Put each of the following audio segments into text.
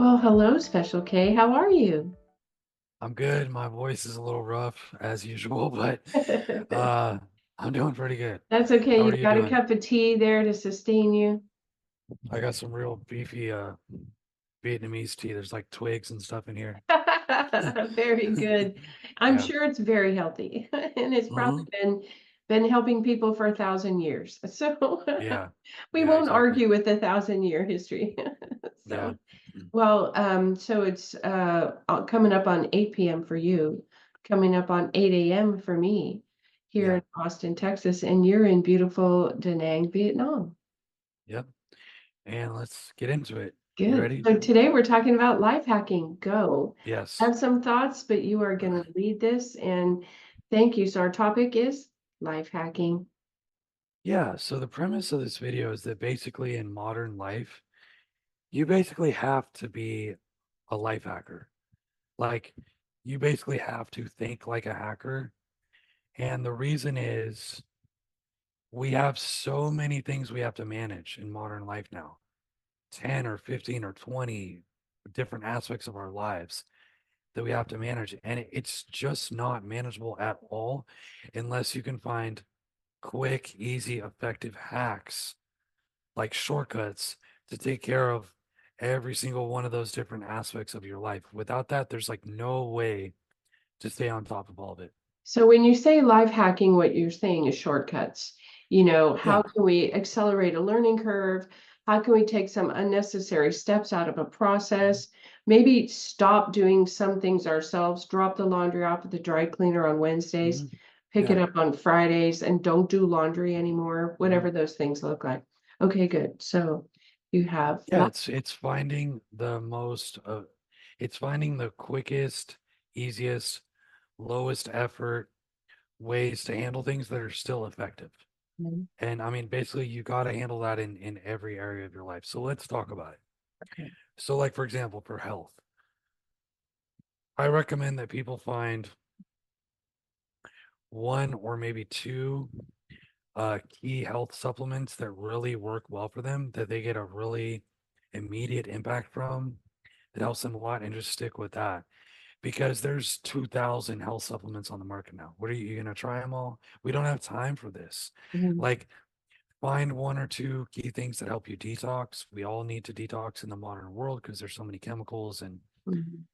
Well, hello, Special K. How are you? I'm good. My voice is a little rough as usual, but uh I'm doing pretty good. That's okay. How You are you got a doing? cup of tea there to sustain you. I got some real beefy Vietnamese tea. There's like twigs and stuff in here. Very good. I'm Yeah. sure it's very healthy, and it's probably hmm been helping people for 1,000 years. So Yeah. we Yeah, won't exactly. argue with the 1,000-year history. Yeah. So, well, so it's coming up on 8 p.m. for you, coming up on 8 a.m. for me here Yeah. in Austin, Texas, and you're in beautiful Da Nang, Vietnam. Yep. And let's get into it. You Good. ready? So today we're talking about life hacking. Go. I Yes. have some thoughts, but you are going to lead this, and thank you. So our topic is life hacking. Yeah, so the premise of this video is that basically in modern life, you basically have to be a life hacker. Like you basically have to think like a hacker. And the reason is we have so many things we have to manage in modern life now, 10 or 15 or 20 different aspects of our lives that we have to manage. And it's just not manageable at all unless you can find quick, easy, effective hacks like shortcuts to take care of every single one of those different aspects of your life. Without that, there's like no way to stay on top of all of it. So when you say life hacking, what you're saying is shortcuts. Yeah. How can we accelerate a learning curve? How can we take some unnecessary steps out of a process? Maybe stop doing some things ourselves, drop the laundry off at the dry cleaner on Wednesdays, hmm pick it Yeah. up on Fridays, and don't do laundry anymore, hmm whatever those things look like. Okay, good. So you have, Yeah, it's finding the most it's finding the quickest, easiest, lowest effort ways to handle things that are still effective. Mhm. And I mean, basically you got to handle that in every area of your life. So let's talk about it. Okay. So like for example, for health, I recommend that people find one or maybe two key health supplements that really work well for them, that they get a really immediate impact from, that helps them a lot, and just stick with that. Because there's 2,000 health supplements on the market now. What are you going to try them all? We don't have time for this. Mhm. Like, find one or two key things that help you detox. We all need to detox in the modern world because there's so many chemicals and Mhm.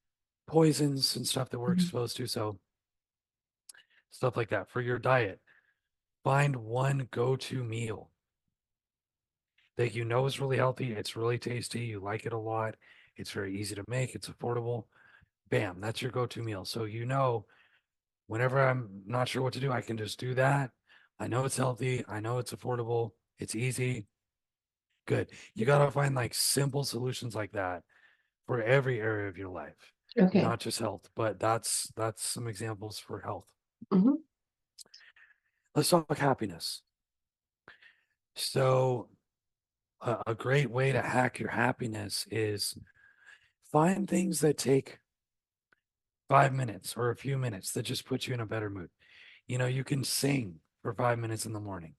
poisons and stuff that we're Mhm. exposed to. So, stuff like that. For your diet, find one go to meal that you know is really healthy. It's really tasty. You like it a lot. It's very easy to make. It's affordable. Bam, that's your go to meal. So, whenever I'm not sure what to do, I can just do that. I know it's healthy. I know it's affordable. It's easy. Good. You got to find like simple solutions like that for every area of your life, Okay. not just health, but that's some examples for health. Mhm. Let's talk happiness. So, a great way to hack your happiness is find things that take 5 minutes or a few minutes that just put you in a better mood. You can sing for 5 minutes in the morning.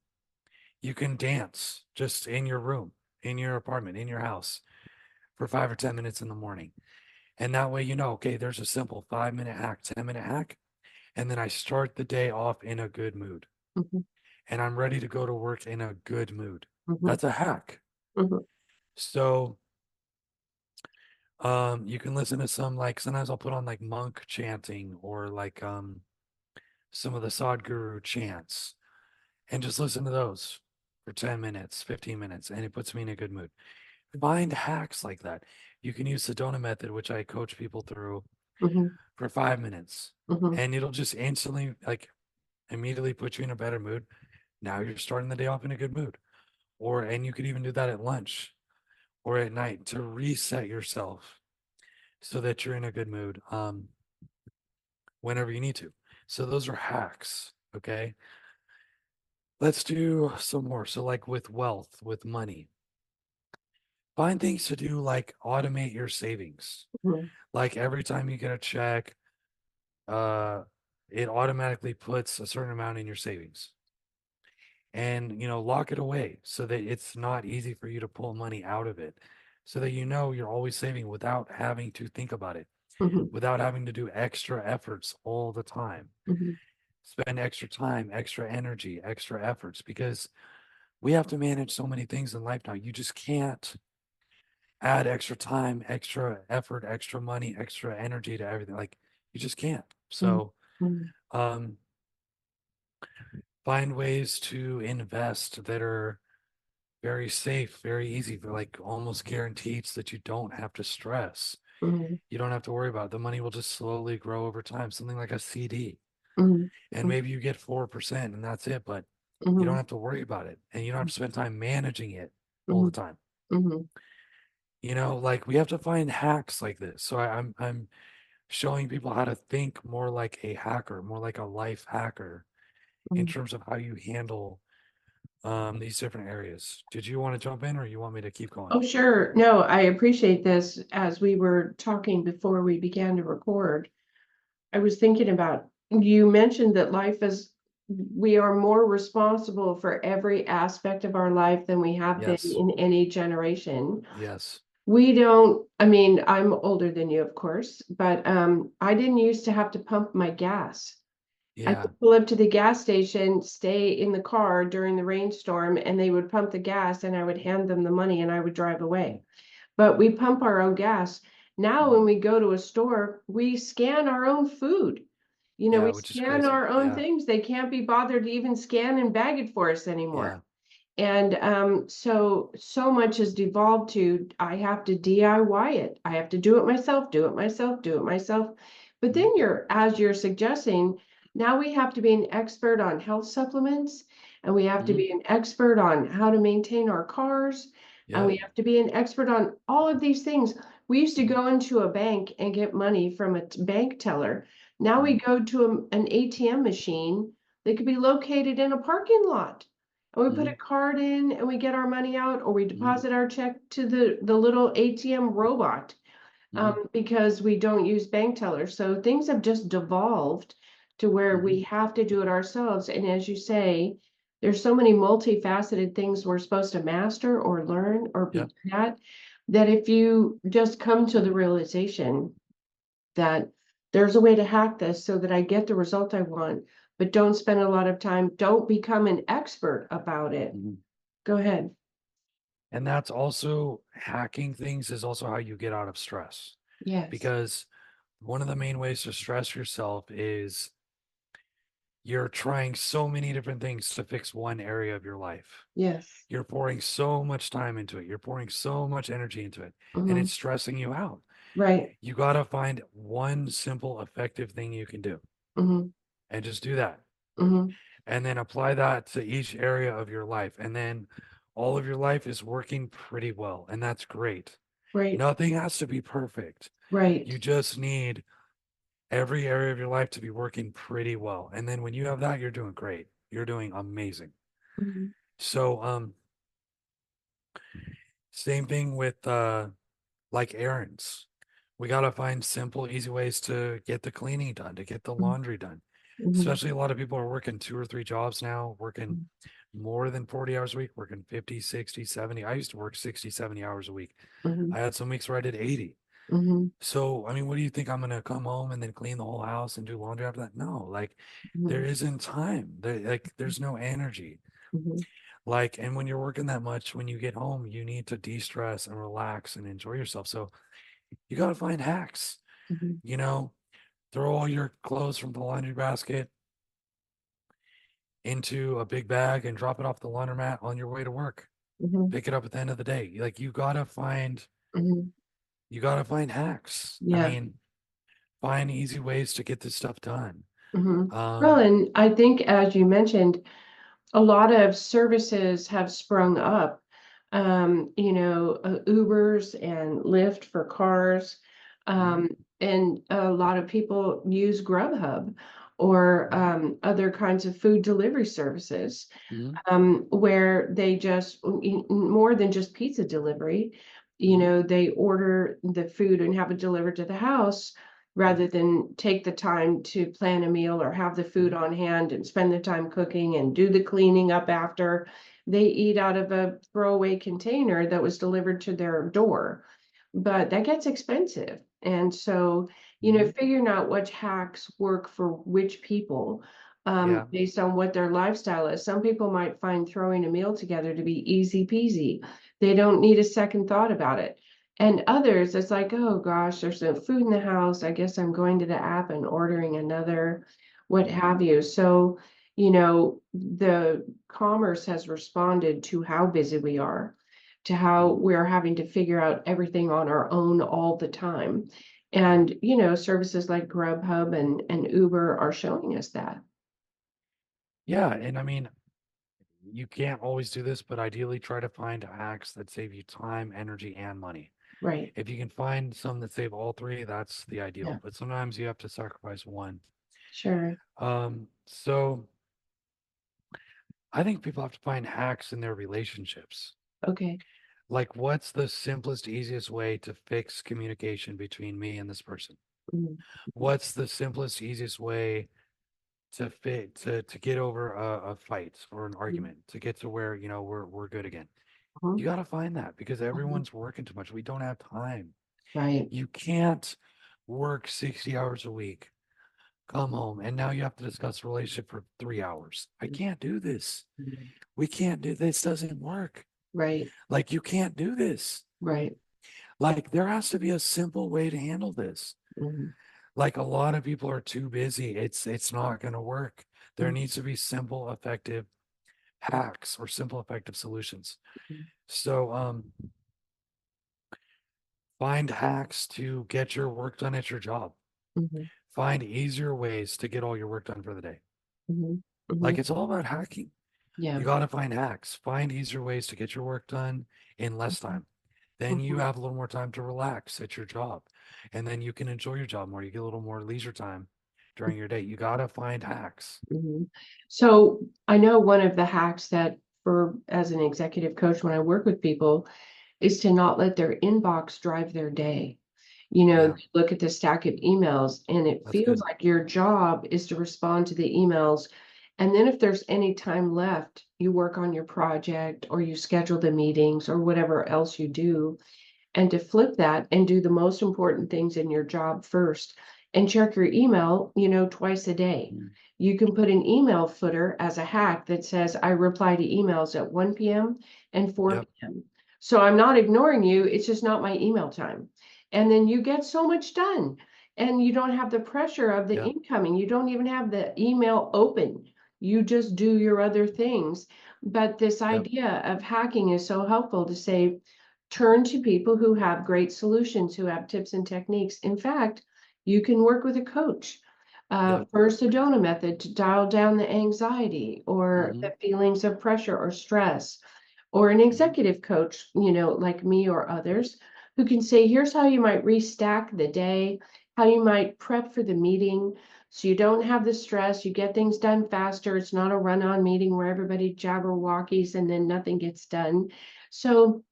You can dance just in your room, in your apartment, in your house for 5 or 10 minutes in the morning. And that way, okay, there's a simple 5 minute hack, 10 minute hack. And then I start the day off in a good mood Mhm. and I'm ready to go to work in a good mood. Mhm. That's a hack. Mhm. So, you can listen to some like sometimes I'll put on like monk chanting or like some of the Sadhguru chants and just listen to those for 10 minutes, 15 minutes, and it puts me in a good mood. Find hacks like that. You can use Sedona method, which I coach people through Mhm. for 5 minutes, Mhm. and it'll just instantly, like, immediately put you in a better mood. Now you're starting the day off in a good mood. And you could even do that at lunch or at night to reset yourself so that you're in a good mood whenever you need to. So those are hacks. Okay. Let's do some more. So, like with wealth, with money, find things to do like automate your savings. Mhm. Like every time you get a check, uh, it automatically puts a certain amount in your savings and lock it away so that it's not easy for you to pull money out of it. so that you know you're always saving without having to think about it, Mhm, without having to do extra efforts all the time. mhm, Spend extra time, extra energy, extra efforts because we have to manage so many things in life now. You just can't add extra time, extra effort, extra money, extra energy to everything. Like you just can't. mhm, So mhm, um find ways to invest that are very safe, very easy, but like almost guaranteed so that you don't have to stress. mhm, You don't have to worry about it. The money will just slowly grow over time, something like a CD. mhm, And maybe you get 4% and that's it, but you don't mhm, have to worry about it. And you don't have to spend time managing it all the mhm, time. mhm, Like we have to find hacks like this. So I'm showing people how to think more like a hacker, more like a life hacker in mhm. terms of how you handle these different areas. Did you want to jump in or you want me to keep going? Oh, sure. No, I appreciate this. As we were talking before we began to record, I was thinking about, you mentioned that we are more responsible for every aspect of our life than we have been Yes. in any generation. Yes. We don't, I mean, I'm older than you, of course, but I didn't used to have to pump my gas. I Yeah. could pull up to the gas station, stay in the car during the rainstorm, and they would pump the gas and I would hand them the money and I would drive away. But we pump our own gas. Now, when Mhm. we go to a store, we scan our own food. Yeah, We which is scan crazy. our own Yeah. things. They can't be bothered to even scan and bag it for us Yeah. anymore. And so much has devolved to I have to DIY it. I have to do it myself, do it myself, do it myself. But Mhm. then as you're suggesting, now we have to be an expert on health supplements, and we have to Mhm. be an expert on how to maintain our cars, and Yep. we have to be an expert on all of these things. We used to Mhm. go into a bank and get money from a bank teller. Now we Mhm. go to an ATM machine that could be located in a parking lot. And we put a Mhm. card in and we get our money out, or we Mhm. deposit our check to the little ATM robot, Mhm. because we don't use bank tellers. So things have just devolved to where we Mhm. have to do it ourselves. And as you say, there's so many multifaceted things we're supposed to master or learn or be Yep. good at, that if you just come to the realization that there's a way to hack this so that I get the result I want, but don't spend a lot of time, don't become an expert about it. Mhm. Go ahead. And that's also hacking things is also how you get out of stress Yes. because one of the main ways to stress yourself is you're trying so many different things to fix one area of your life. Yes. You're pouring so much time into it. You're pouring so much energy into it, and Hmm. it's stressing you out. Right. You got to find one simple, effective thing you can do Hmm. and just do that. Hmm. And then apply that to each area of your life. And then all of your life is working pretty well. And that's great. Right. Nothing has to be perfect. Right. You just need every area of your life to be working pretty well. And then when you have that, you're doing great. You're doing amazing. Hmm. So, same thing with like errands. We got to find simple, easy ways to get the cleaning done, to get the laundry done. Hmm. Especially a lot of people are working 2 or 3 jobs now, working more than 40 hours a week, working 50, 60, 70. I used to work 60, 70 hours a week. Hmm. I had some weeks where I did 80. Hmm. So, I mean, what do you think? I'm going to come home and then clean the whole house and do laundry after that? No, like there isn't time. There's no energy. Hmm. Like, and when you're working that much, when you get home, you need to de-stress and relax and enjoy yourself. So you got to find hacks, Hmm. you know, throw all your clothes from the laundry basket into a big bag and drop it off the laundromat on your way to work. Hmm. Pick it up at the end of the day. Like Hmm. you gotta find hacks. I Yeah. mean, find easy ways to get this stuff done. Hmm. Well, Um, and I think, as you mentioned, a lot of services have sprung up. Ubers and Lyft for cars. mhm, And a lot of people use Grubhub or mhm, other kinds of food delivery services, mhm, where they just more than just pizza delivery. mhm, They order the food and have it delivered to the house. rather than take the time to plan a meal or have the food on hand and spend the time cooking and do the cleaning up after. They eat out of a throwaway container that was delivered to their door. But that gets expensive. And so, Mhm. figuring out which hacks work for which people, Yeah. based on what their lifestyle is. Some people might find throwing a meal together to be easy peasy. They don't need a second thought about it. And others, it's like, oh gosh, there's no food in the house. I guess I'm going to the app and ordering another, what have you. So, the commerce has responded to how busy we are, to how Mhm. we're having to figure out everything on our own all the time. And, services like Grubhub and Uber are showing us that. Yeah, and I mean, you can't always do this, but ideally try to find hacks that save you time, energy, and money. Right. If you can find some that save all three, that's the ideal. Yeah. But sometimes you have to sacrifice one. Sure. So I think people have to find hacks in their relationships. Okay. Like, what's the simplest, easiest way to fix communication between me and this person? Mhm. What's the simplest, easiest way to get over a fight or an Mhm. argument, to get to where, we're good again? You Mhm. got to find that because Mhm. everyone's working too much. We don't have time. Right. You can't work 60 hours a week, come home, and now you have to discuss a relationship for 3 hours. I can't do this. Mhm. We can't do this. Doesn't work. Right. Like, you can't do this. Right. Like, there has to be a simple way to handle this. Mhm. Like, a lot of people are too busy. It's not going to work. There Mhm. needs to be simple, effective hacks or simple, effective solutions. Mhm. So, find hacks to get your work done at your job. Mhm. Find easier ways to get all your work done for the day. Mhm. Like, Mhm. it's all about hacking. Yeah. You got to find hacks, find easier ways to get your work done in less Mhm. time. Then you Mhm. have a little more time to relax at your job. And then you can enjoy your job more. You get a little more leisure time during your day. You got to find hacks. Mhm. So I know one of the hacks that for as an executive coach, when I work with people, is to not let their inbox drive their day. Yeah, Look at the stack of emails, and it that's feels good. like your job is to respond to the emails. And then if there's any time left, you work on your project or you schedule the meetings or whatever else you do, and to flip that and do the most important things in your job first and check your email, twice a day. Mm. You can put an email footer as a hack that says, I reply to emails at 1 p.m. and 4 Yep. p.m. So I'm not ignoring you, it's just not my email time. And then you get so much done and you don't have the pressure of the Yep. incoming. You don't even have the email open. You just do your other things. But this Yep. idea of hacking is so helpful to say, turn to people who have great solutions, who have tips and techniques. In fact, you can work with a coach. Yep. First Sedona method to dial down the anxiety or Hmm. the feelings of pressure or stress, or an Hmm. executive coach, like me or others, who can say, here's how you might restack the day, how you might prep for the meeting so you don't have the stress, you get things done faster. It's not a run-on meeting where everybody jabberwockies and then nothing gets done. So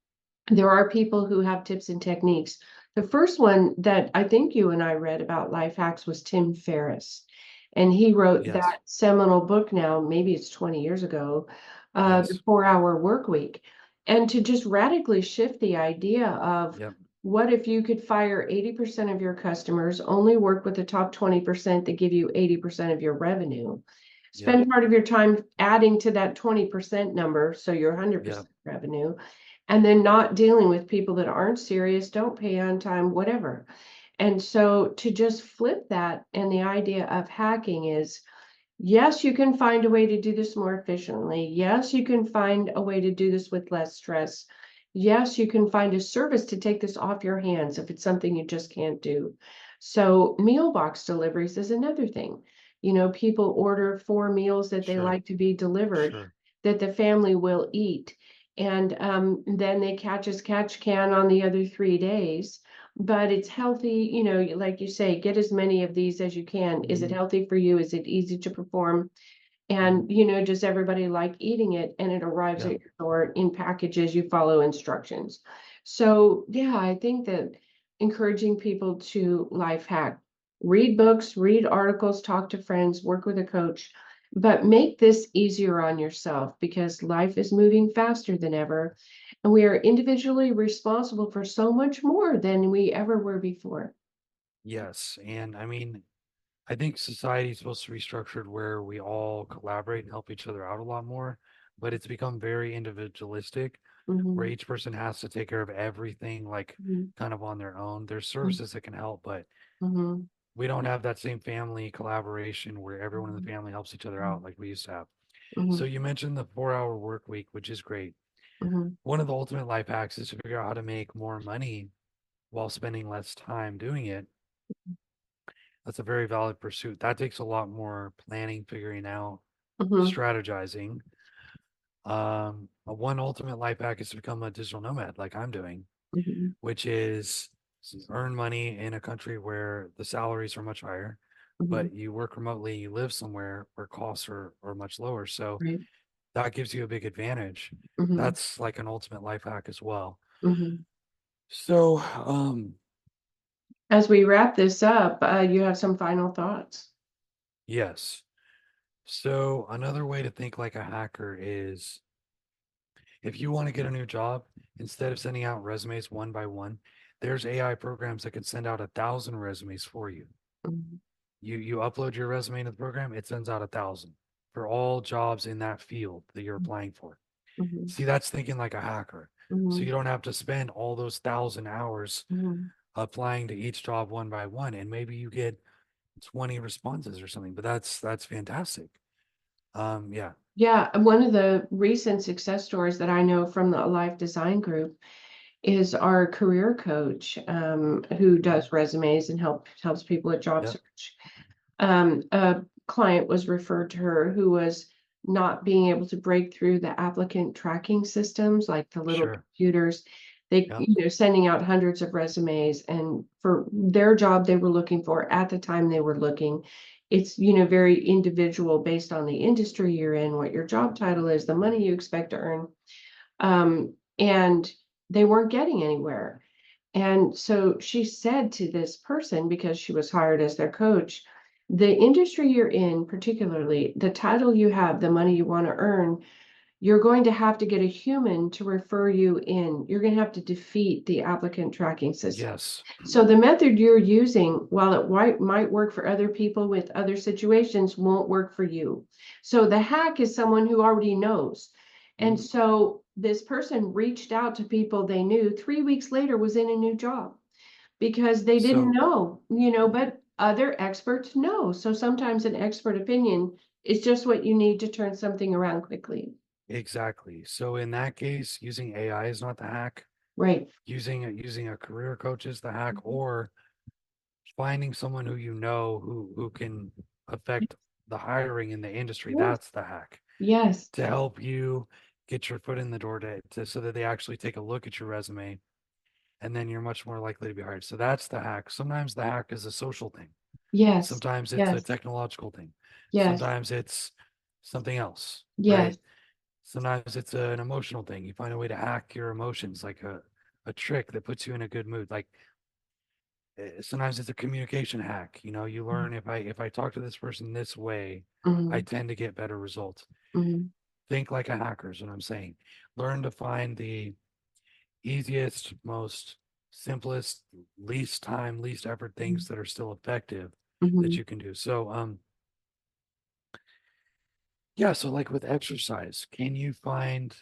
there are people who have tips and techniques. The first one that I think you and I read about life hacks was Tim Ferriss. And he wrote Yes. that seminal book now, maybe it's 20 years ago, The Yes. 4 Hour Work Week. And to just radically shift the idea of Yep. what if you could fire 80% of your customers, only work with the top 20% that give you 80% of your revenue, Yep. spend part of your time adding to that 20% number, so your Yep. 100% revenue, and then not dealing with people that aren't serious, don't pay on time, whatever. And so to just flip that, and the idea of hacking is, yes, you can find a way to do this more efficiently. Yes, you can find a way to do this with less stress. Yes, you can find a service to take this off your hands if it's something you just can't do. So meal box deliveries is another thing. People order 4 meals that they Sure. like to be delivered, Sure. that the family will eat. And then they catch can on the other 3 days. But it's healthy, like you say, get as many of these as you can. Is it Hmm. healthy for you? Is it easy to perform? Hmm. And, does everybody like eating it? And it arrives Yep. at your door in packages, you follow instructions. So, yeah, I think that encouraging people to life hack Read books, read articles, talk to friends, work with a coach, but make this easier on yourself because life is moving faster than ever. And we are individually responsible for so much more than we ever were before. Yes. And I mean, I think society is supposed to be structured where we all collaborate and help each other out a lot more, but it's become very individualistic where Mhm, each person has to take care of everything like mhm, kind of on their own. There's mhm, services that can help, but mhm, we don't have that same family collaboration where everyone in the mhm, family helps each other out like we used to have. So mhm, you mentioned the 4-hour work week, which is great. mhm, One of the ultimate life hacks is to figure out how to make more money while spending less time doing it. That's a very valid pursuit. That takes a lot more planning, figuring out, mhm, strategizing. One ultimate life hack is to become a digital nomad, like I'm doing, mhm, which is earn money in a country where the salaries are much higher, mhm, but you work remotely, you live somewhere where costs are much lower. So right. that gives you a big advantage. Mhm, That's like an ultimate life hack as well. mhm. So, As we wrap this up, you have some final thoughts. yes. So another way to think like a hacker is if you want to get a new job, instead of sending out resumes one by one, there's AI programs that can send out 1,000 resumes for you. Mhm, You upload your resume to the program, it sends out 1,000 for all jobs in that field that you're applying for. mhm, See, that's thinking like a hacker. So mhm, you don't have to spend all those 1,000 hours mhm. applying to each job one by one, and maybe you get 20 responses or something. But that's fantastic. Yeah, Yeah, and one of the recent success stories that I know from the Alive Design Group is our career coach, who mhm, does resumes and helps people with job yep, search. A client was referred to her who was not being able to break through the applicant tracking systems, like the little sure, computers. They, yep, you know, sending out hundreds of resumes, and for their job they were looking for at the time they were looking. It's, you know, very individual based on the industry you're in, what your job title is, the money you expect to earn. And they weren't getting anywhere. And so she said to this person, because she was hired as their coach, the industry you're in, particularly the title you have, the money you want to earn, you're going to have to get a human to refer you in. You're going to have to defeat the applicant tracking system. yes, So the method you're using, while it might work for other people with other situations, won't work for you. So the hack is someone who already knows. And mhm. so this person reached out to people they knew 3 weeks later was in a new job because they didn't So know, you know, but other experts know. So sometimes an expert opinion is just what you need to turn something around quickly. exactly. So in that case, using AI is not the hack. Right. Using a career coach is the hack, Mhm. or finding someone who you know who can affect the hiring in the industry. Yes. That's the hack Yes. to help you get your foot in the door to so that they actually take a look at your resume, and then you're much more likely to be hired. So that's the hack. Sometimes the hack is a social thing. Yes. Sometimes it's a Yes. technological thing. Yes. Sometimes it's something else, right? Yes. Sometimes it's an emotional thing. You find a way to hack your emotions, like a trick that puts you in a good mood. Like sometimes it's a communication hack. You know, you learn if I talk to this person this way, I Mhm, tend to get better results. mhm, Think like a hacker is what I'm saying. Learn to find the easiest, most simplest, least time, least effort mhm, things that are still effective that mhm, you can do. So yeah, so like with exercise, can you find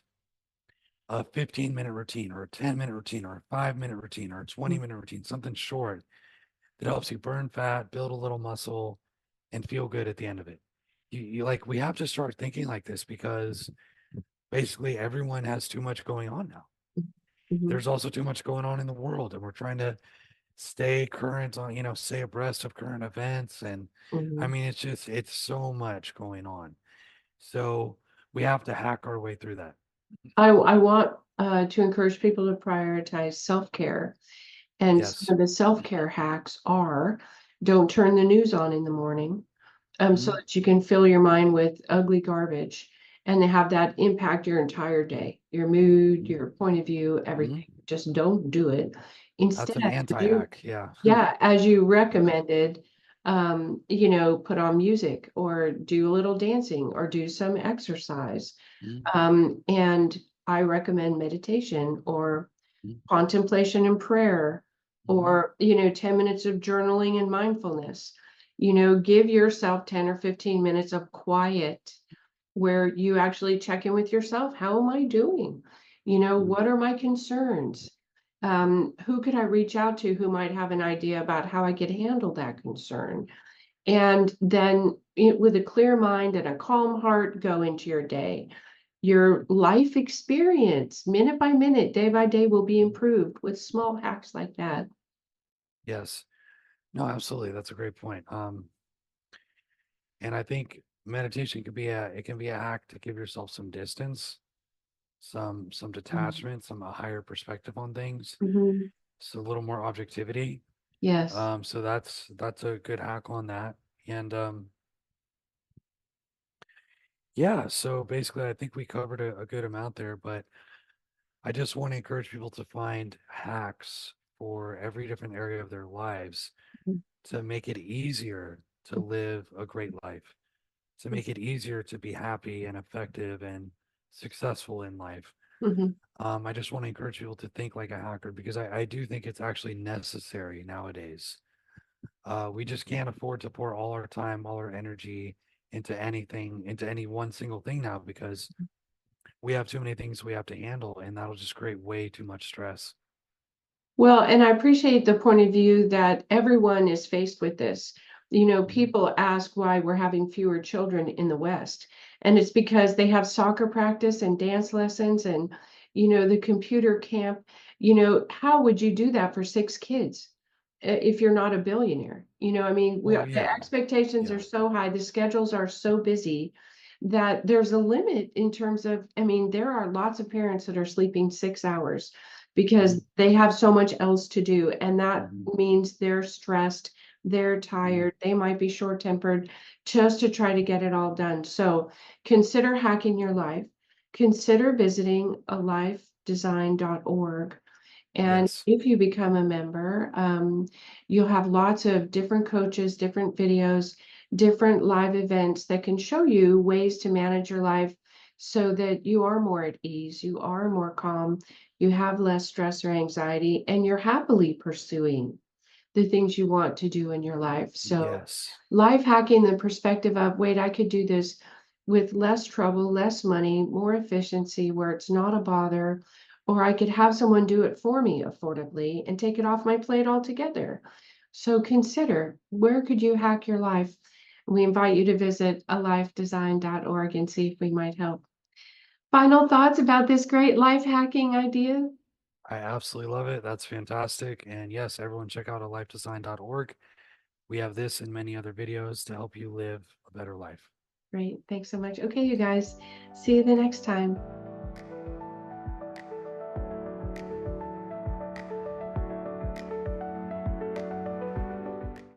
a 15-minute routine or a 10-minute routine or a 5-minute routine or a mhm. 20-minute routine, something short that helps you burn fat, build a little muscle, and feel good at the end of it. You like we have to start thinking like this because basically everyone has too much going on now. Mhm, There's also too much going on in the world, and we're trying to stay current on, stay abreast of current events. And I mhm. mean, it's so much going on. So we have to hack our way through that. I want to encourage people to prioritize self-care. And some Yes. of the self-care hacks are don't turn the news on in the morning, so Mhm. that you can fill your mind with ugly garbage and they have that impact your entire day, your mood, Mhm. your point of view, Mhm. everything. Just don't do it. That's Instead, an you anti-hack. Yeah. yeah, as you recommended, You know, put on music or do a little dancing or do some exercise. Mhm, And I recommend meditation or mhm, contemplation and prayer, mhm. or, you know, 10 minutes of journaling and mindfulness. You know, give yourself 10 or 15 minutes of quiet where you actually check in with yourself. How am I doing? You know, Mhm. what are my concerns? Who could I reach out to who might have an idea about how I could handle that concern? And then with a clear mind and a calm heart, go into your day. Your life experience, minute by minute, day by day, will be improved with small hacks like that. Yes. No, absolutely. That's a great point. And I think meditation could be it can be a hack to give yourself some distance, some detachment, some a higher perspective on things. Mhm. So a little more objectivity. Yes. So that's a good hack on that. And yeah, so basically I think we covered a good amount there, but I just want to encourage people to find hacks for every different area of their lives to make it easier to live a great life, to make it easier to be happy and effective and successful in life. Mhm. I just want to encourage people to think like a hacker because I do think it's actually necessary nowadays. We just can't afford to pour all our time, all our energy into anything, into any one single thing now because we have too many things we have to handle, and that'll just create way too much stress. Well, and I appreciate the point of view that everyone is faced with this. You know, Mhm. people ask why we're having fewer children in the West, and it's because they have soccer practice and dance lessons and, you know, the computer camp. You know, how would you do that for 6 kids if you're not a billionaire? You know, I mean, Well, the yeah, expectations are yeah. so high, the schedules are so busy that there's a limit in terms of, I mean, there are lots of parents that are sleeping 6 hours because Mhm, they have so much else to do. And that mhm, means they're stressed, they're mhm. tired, they might be short tempered just to try to get it all done. So consider hacking your life. Consider visiting alifedesign.org. And Yes. if you become a member, you'll have lots of different coaches, different videos, different live events that can show you ways to manage your life so that you are more at ease, you are more calm, you have less stress or anxiety, and you're happily pursuing the things you want to do in your life. So, Yes. life hacking, the perspective of, wait, I could do this with less trouble, less money, more efficiency, where it's not a bother, or I could have someone do it for me affordably and take it off my plate altogether. So, consider, where could you hack your life? We invite you to visit alifedesign.org and see if we might help. Final thoughts about this great life hacking idea? I absolutely love it. That's fantastic. And yes, everyone check out alifedesign.org. We have this and many other videos to help you live a better life. Great. Thanks so much. Okay, you guys, see you the next time.